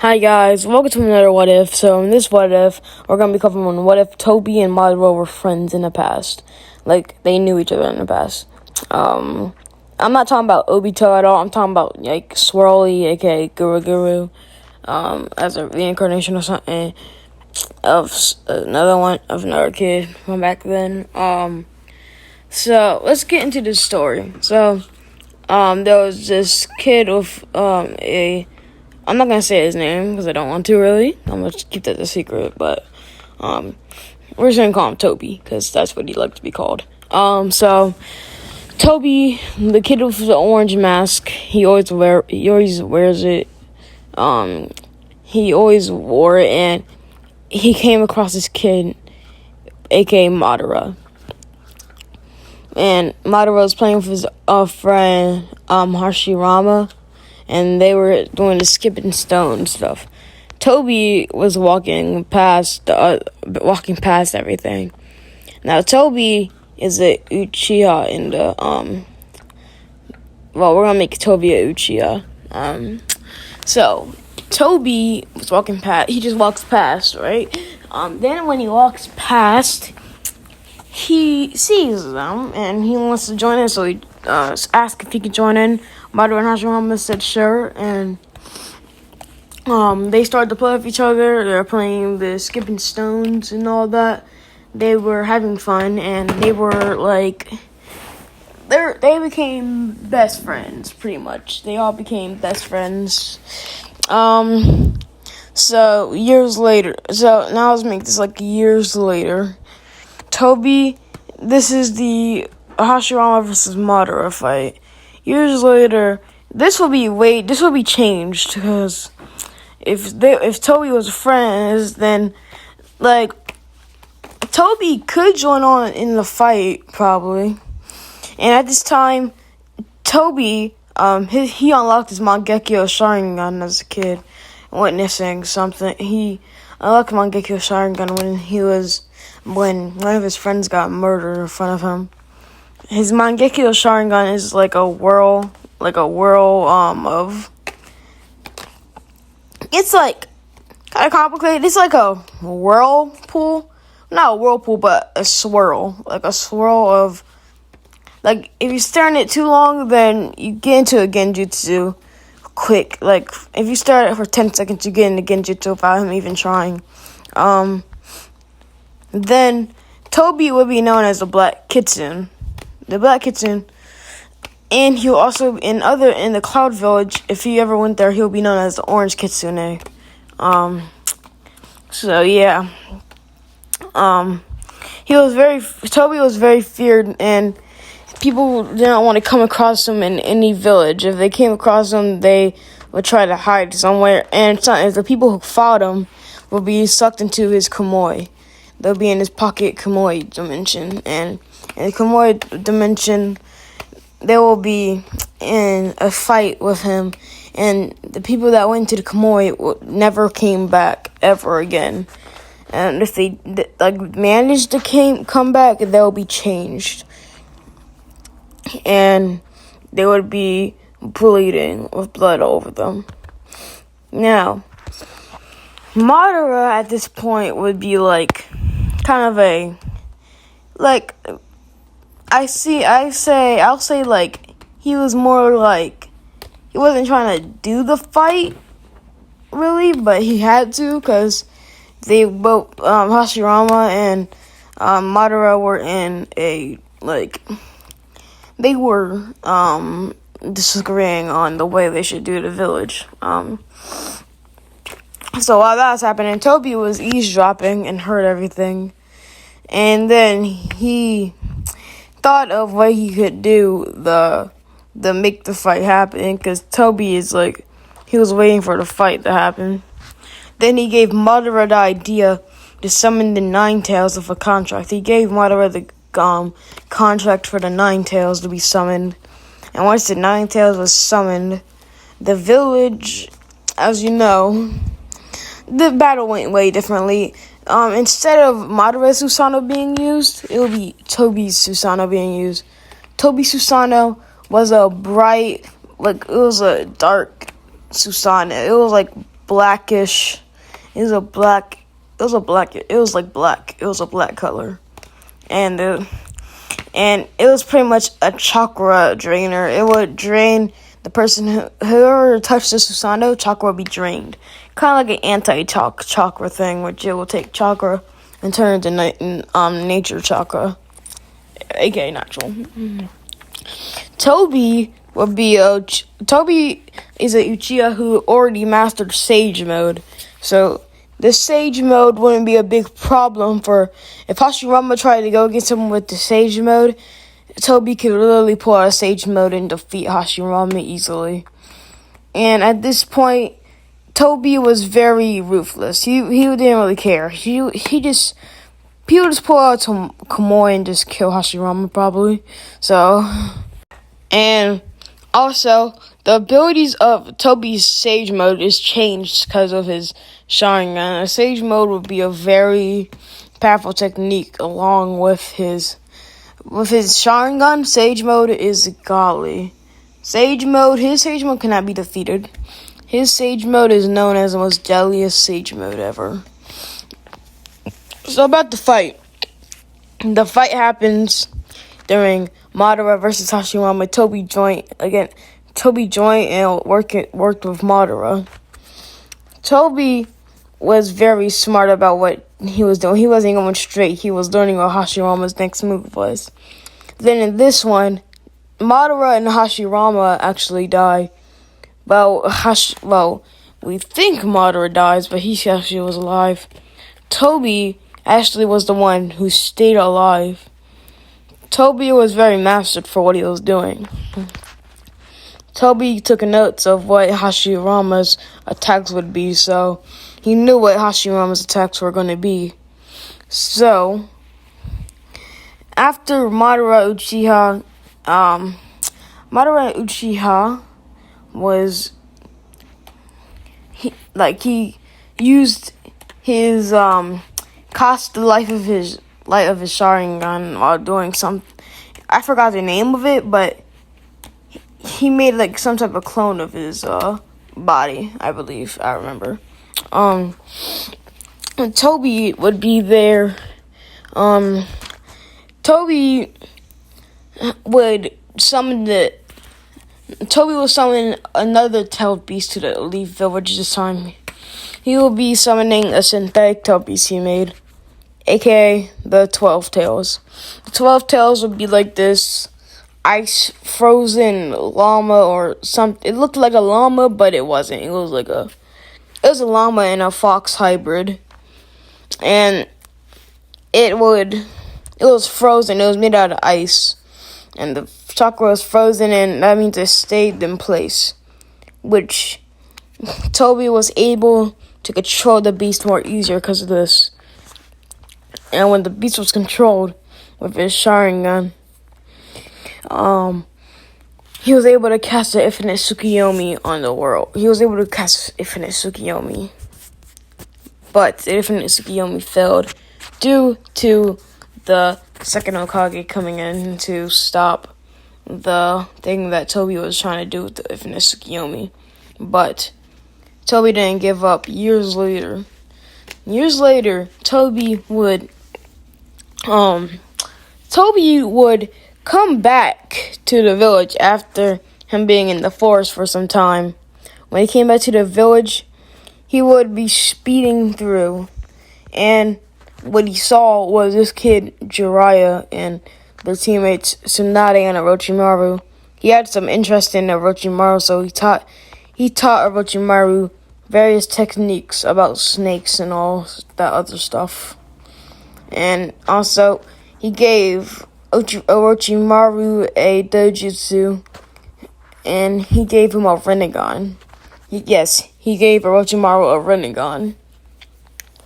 Hi guys, welcome to another What If. So in this What If, we're going to be covering what if Tobi and madara were friends in the past. Like, they knew each other in the past. I'm not talking about Obito at all. I'm talking about, like, Swirly, aka Guru, as a reincarnation or something of another kid from back then. So, let's get into this story. So, there was this kid with, I'm not gonna say his name because I don't want to really. I'm gonna keep that a secret, but we're just gonna call him Tobi because that's what he likes to be called. So Tobi, the kid with the orange mask, he always wears it. He always wore it, and he came across this kid, aka Madara. And Madara was playing with his friend Hashirama. And they were doing the skipping stone stuff. Tobi was walking past everything. Now Tobi is a Uchiha in the Well, we're gonna make Tobi a Uchiha. So Tobi was walking past. He just walks past, right? Then when he walks past, he sees them and he wants to join in. So he asked if he could join in. Madara and Hashirama said sure, and they started to play with each other. They were playing the skipping stones and all that. They were having fun, and they were like, they became best friends, pretty much. They all became best friends. So years later, so now let's make this like years later. Tobi, this is the Hashirama versus Madara fight. Years later, this will be changed because if Tobi was friends, then like Tobi could join on in the fight probably. And at this time, Tobi he unlocked his Mangekyo Sharingan as a kid, witnessing something. He unlocked Mangekyo Sharingan when one of his friends got murdered in front of him. His Mangekyo Sharingan is like a whirl of... It's like kind of complicated. It's like a whirlpool. Not a whirlpool, but a swirl. Like a swirl of... Like, if you stare at it too long, then you get into a genjutsu quick. Like, if you stare at it for 10 seconds, you get into genjutsu without him even trying. Then Tobi would be known as the Black Kitsune. The Black Kitsune, and he'll also in the Cloud Village. If he ever went there, he'll be known as the Orange Kitsune. So yeah, Tobi was very feared, and people didn't want to come across him in any village. If they came across him, they would try to hide somewhere, and sometimes the people who fought him would be sucked into his Kamoi. They'll be in his pocket Kamoi dimension, and in the Kamoi dimension, they will be in a fight with him, and the people that went to the Kamoi never came back ever again. And if they managed to come back, they'll be changed, and they would be bleeding with blood over them. Now, Madara at this point would be like kind of a like. I'll say like he was more like he wasn't trying to do the fight really, but he had to because they both Hashirama and Madara were in a they were disagreeing on the way they should do the village. So while that was happening, Tobi was eavesdropping and heard everything, and then he thought of what he could do to make the fight happen, because Tobi is like, he was waiting for the fight to happen. Then he gave Madara the idea to summon the Nine Tails of a contract. He gave Madara the contract for the Nine Tails to be summoned. And once the Nine Tails was summoned, the village, as you know, the battle went way differently. Instead of Madara's Susanoo being used, it will be Tobi's Susanoo being used. Tobi's Susanoo was a bright, it was a dark Susanoo. It was blackish. It was like black. It was a black color, and it was pretty much a chakra drainer. It would drain the person whoever touched the Susanoo. Chakra would be drained, kind of like an anti-chakra thing, which it will take chakra and turn it into nature chakra, aka natural. Tobi is a Uchiha who already mastered Sage mode, so this Sage mode wouldn't be a big problem for if Hashirama tried to go against him with the Sage mode. Tobi could literally pull out a Sage mode and defeat Hashirama easily. And at this point, Tobi was very ruthless. He didn't really care. He would just pull out some Kamui and just kill Hashirama probably. So, and also the abilities of Tobi's Sage mode is changed because of his Sharingan. A Sage mode would be a very powerful technique along with his Sharingan. Sage mode is godly. His Sage mode cannot be defeated. His Sage mode is known as the most deadliest Sage mode ever. So about the fight. The fight happens during Madara versus Hashirama. Tobi joined and worked with Madara. Tobi was very smart about what he was doing. He wasn't going straight. He was learning what Hashirama's next move was. Then in this one, Madara and Hashirama actually die. Well, we think Madara dies, but he actually was alive. Tobi actually was the one who stayed alive. Tobi was very mastered for what he was doing. Tobi took notes of what Hashirama's attacks would be, so he knew what Hashirama's attacks were going to be. So, after Madara Uchiha was he used his cost the life of his Sharingan while doing some, I forgot the name of it, but he made like some type of clone of his body, I believe. I remember. And Tobi would be there. Tobi would summon another tailed beast to the Leaf Village this time. He will be summoning a synthetic tailed beast he made, aka the 12 Tails. The 12 Tails would be like this ice frozen llama or something. It looked like a llama, but it wasn't. It was a llama and a fox hybrid. And it was frozen. It was made out of ice. And the chakra was frozen, and that means it stayed in place. Which Tobi was able to control the beast more easier because of this. And when the beast was controlled with his Sharingan, he was able to cast the infinite Tsukiyomi on the world. But the infinite Tsukiyomi failed due to the second Hokage coming in to stop the thing that Tobi was trying to do with the infinite Tsukiyomi. But Tobi didn't give up. Years later, Tobi would come back to the village after him being in the forest for some time. When he came back to the village, he would be speeding through, and what he saw was this kid Jiraiya and their teammates Tsunade and Orochimaru. He had some interest in Orochimaru, so he taught Orochimaru various techniques about snakes and all that other stuff. And also, he gave Orochimaru a dojutsu, and he gave him a Rinnegan. He gave Orochimaru a Rinnegan.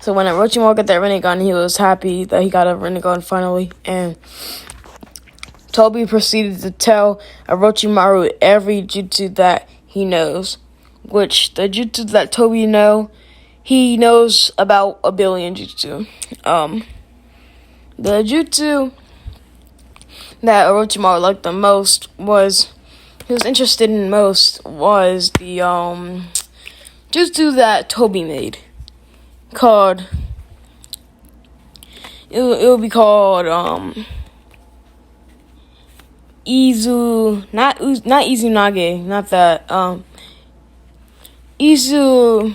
So when Orochimaru got that Rinnegan, he was happy that he got a Rinnegan finally. And Tobi proceeded to tell Orochimaru every jutsu that he knows. Which, the jutsu that Tobi he knows about 1 billion jutsu. The jutsu that Orochimaru liked the most was the jutsu that Tobi made called. It will be called not Izunage, not that. Izu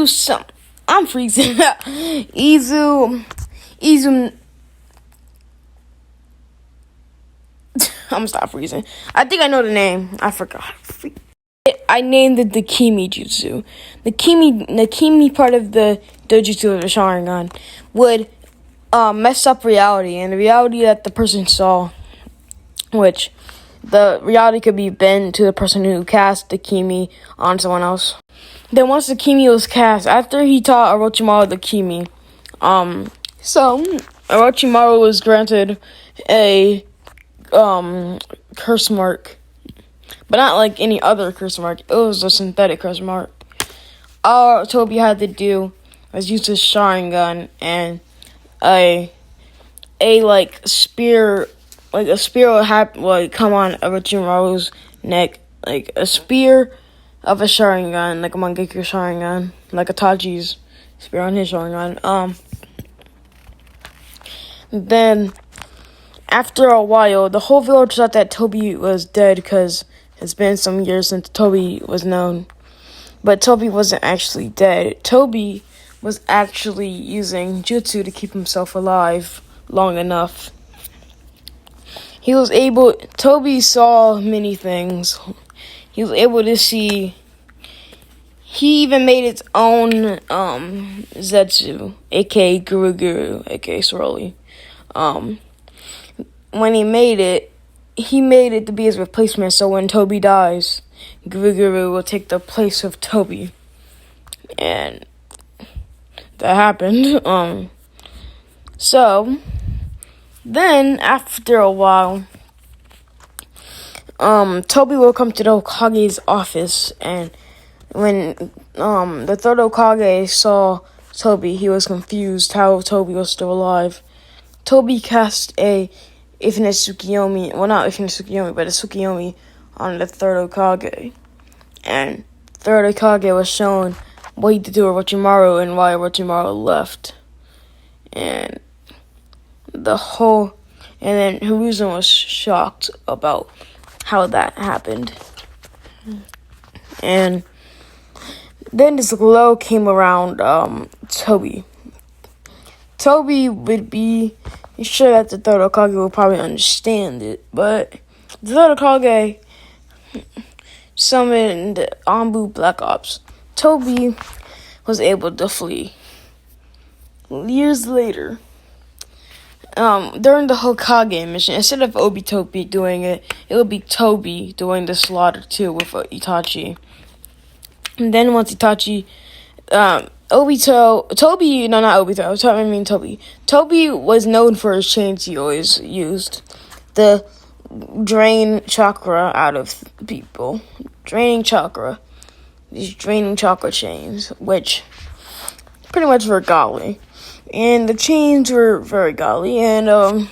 some. I'm freezing. Izu. I'm gonna stop freezing. I think I know the name. I forgot. I named it the Kimi Jutsu. The Kimi part of the dojutsu of the Sharingan would mess up reality, and the reality that the person saw, which the reality could be bent to the person who cast the Kimi on someone else. Then once the Kimi was cast, after he taught Orochimaru the Kimi, so Orochimaru was granted a curse mark, but not like any other curse mark. It was a synthetic curse mark. All Tobi had to do was use his Sharingan and a spear, like a spear would come on Orochimaru's neck, like a spear of a Sharingan, like a Mangekyou Sharingan, like Itachi's spear on his Sharingan. Then after a while, the whole village thought that Tobi was dead because it's been some years since Tobi was known. But Tobi wasn't actually dead. Tobi was actually using jutsu to keep himself alive long enough. Tobi saw many things. He was able to see. He even made its own Zetsu, aka Guru, aka Soroli. When he made it to be his replacement, so when Tobi dies, Guru will take the place of Tobi. And that happened. So then after a while, Tobi will come to the Hokage's office, and when the third Hokage saw Tobi, he was confused how Tobi was still alive. Tobi cast a Infinite Tsukiyomi, well, not Infinite Tsukiyomi, but a Tsukiyomi on the third Hokage. And third Hokage was shown what he did to Orochimaru and why Orochimaru left. And then Hiruzen was shocked about how that happened. And then this glow came around Tobi. Tobi would be sure that the third Hokage will probably understand it, but the third Hokage summoned Anbu Black Ops. Tobi was able to flee. Years later, during the Hokage mission, instead of Obito doing it, it would be Tobi doing the slaughter too with Itachi. And then once Itachi, Tobi was known for his chains he always used. The drain chakra out of people. These draining chakra chains, which pretty much were godly. And the chains were very godly, and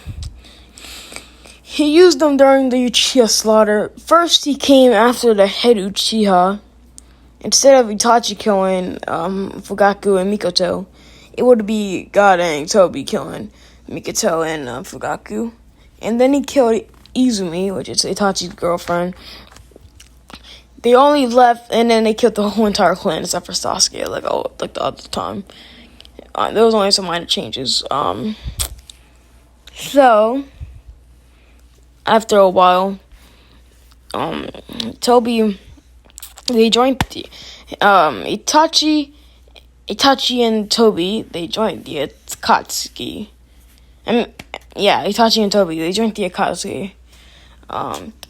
he used them during the Uchiha slaughter. First, he came after the head Uchiha. Instead of Itachi killing Fugaku and Mikoto, it would be God and Tobi killing Mikoto and Fugaku. And then he killed Izumi, which is Itachi's girlfriend. They only left, and then they killed the whole entire clan except for Sasuke, like the other time. There was only some minor changes. So after a while, they joined Itachi and Tobi. They joined the Akatsuki. Itachi and Tobi. They joined the Akatsuki.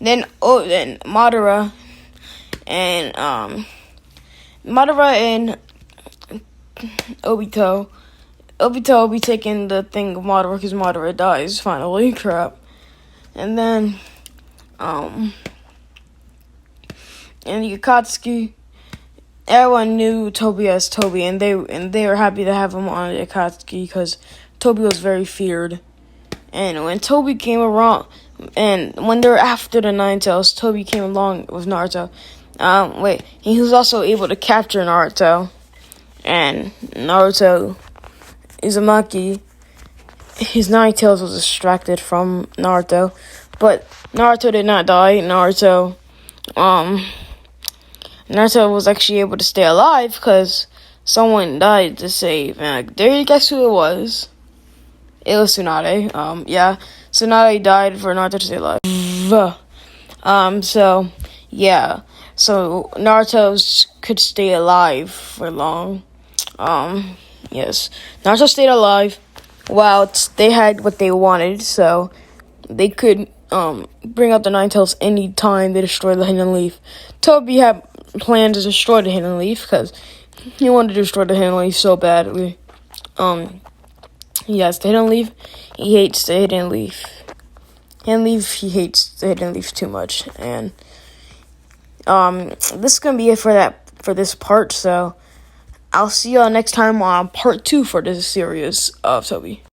Then Madara and Obito. Obito will be taking the thing of Madara because Madara dies finally. Crap. And then in the Akatsuki, everyone knew Tobi as Tobi, and they were happy to have him on the Akatsuki because Tobi was very feared. And when Tobi came around, And when they're after the Nine Tails, Tobi came along with Naruto. He was also able to capture Naruto. And Naruto Uzumaki, his Nine Tails was distracted from Naruto. But Naruto did not die. Naruto was actually able to stay alive because someone died to save. And there you guess who it was. It was Tsunade. Tsunade died for Naruto to stay alive. So Naruto could stay alive for long. Yes. Naruto stayed alive while they had what they wanted, so they could bring out the Nine Tails any time they destroyed the Hidden Leaf. Tobi had planned to destroy the Hidden Leaf because he wanted to destroy the Hidden Leaf so badly. Yes, the Hidden Leaf. He hates the Hidden Leaf. He hates the Hidden Leaf too much. And this is gonna be it for this part. So I'll see y'all next time on part 2 for this series of Tobi.